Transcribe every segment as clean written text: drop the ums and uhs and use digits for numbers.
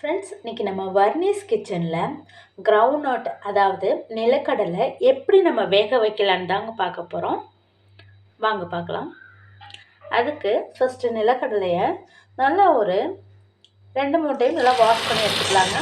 Friends, இன்றைக்கி நம்ம வர்னிஸ் கிச்சனில் கிரவுண்ட் நட் அதாவது நிலக்கடலை எப்படி நம்ம வேக வைக்கலான்னு தாங்க பார்க்க போகிறோம். வாங்க பார்க்கலாம். அதுக்கு ஃபஸ்ட்டு நிலக்கடலையை நல்லா ஒரு 2-3 டைம் நல்லா வாஷ் பண்ணி எடுத்துக்கலாங்க.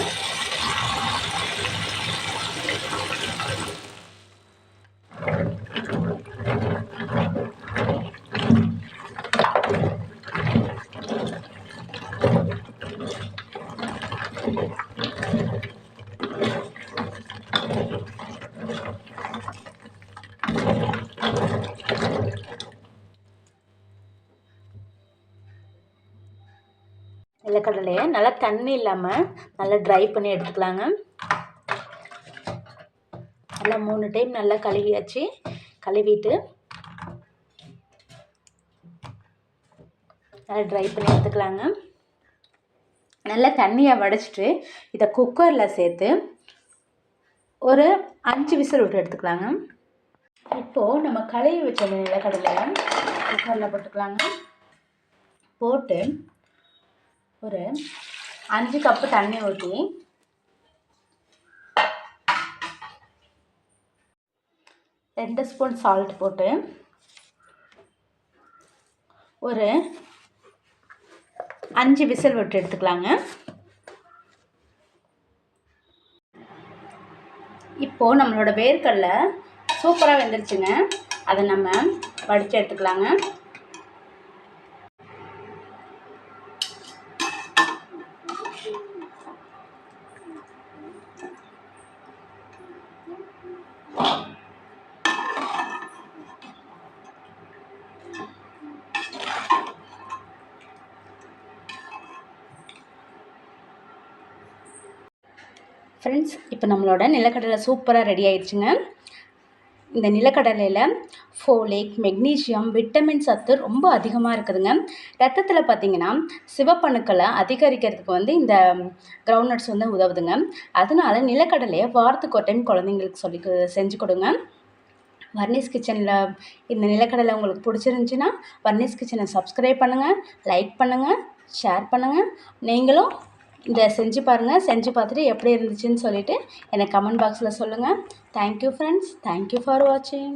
நிலக்கடலையை நல்லா தண்ணி இல்லாமல் நல்லா ட்ரை பண்ணி எடுத்துக்கலாங்க. நல்லா 3 டைம் நல்லா கழுவியாச்சு. கழுவிட்டு நல்லா ட்ரை பண்ணி எடுத்துக்கலாங்க. நல்லா தண்ணியை வடிச்சிட்டு இதை குக்கரில் சேர்த்து ஒரு 5 விசில் விட்டு எடுத்துக்கலாங்க. இப்போது நம்ம கழுவி வச்ச நிலக்கடலையை குக்கரில் போட்டுக்கலாங்க. போட்டு ஒரு 5 கப்பு தண்ணி ஊற்றி 2 ஸ்பூன் சால்ட் போட்டு ஒரு 5 விசில் விட்டு எடுத்துக்கலாங்க. இப்போது நம்மளோட வேர்க்கடலை சூப்பராக வெந்துருச்சுங்க. அதை நம்ம வடித்து எடுத்துக்கலாங்க. ஃப்ரெண்ட்ஸ், இப்போ நம்மளோட நிலக்கடலை சூப்பராக ரெடி ஆயிடுச்சுங்க. இந்த நிலக்கடலையில் ஃபோலேட், மெக்னீஷியம், விட்டமின் சத்து ரொம்ப அதிகமாக இருக்குதுங்க. ரத்தத்தில் பார்த்திங்கன்னா சிவப்பணுக்களை அதிகரிக்கிறதுக்கு இந்த கிரவுண்ட் நட்ஸ் உதவுதுங்க. அதனால நிலக்கடலையை வாரத்துக்கு ஒரு டைம் குழந்தைங்களுக்கு செஞ்சு கொடுங்க. வர்னிஸ் கிச்சனில் இந்த நிலக்கடலை உங்களுக்கு பிடிச்சிருந்துச்சின்னா வர்னிஸ் கிச்சனை சப்ஸ்கிரைப் பண்ணுங்கள், லைக் பண்ணுங்கள், ஷேர் பண்ணுங்கள். நீங்களும் இதை செஞ்சு பாருங்கள். செஞ்சு பார்த்துட்டு எப்படி இருந்துச்சுன்னு சொல்லிவிட்டு எனக்கு கமெண்ட் பாக்ஸில் சொல்லுங்கள். Thank you friends. தேங்க்யூ ஃபார் வாட்சிங்.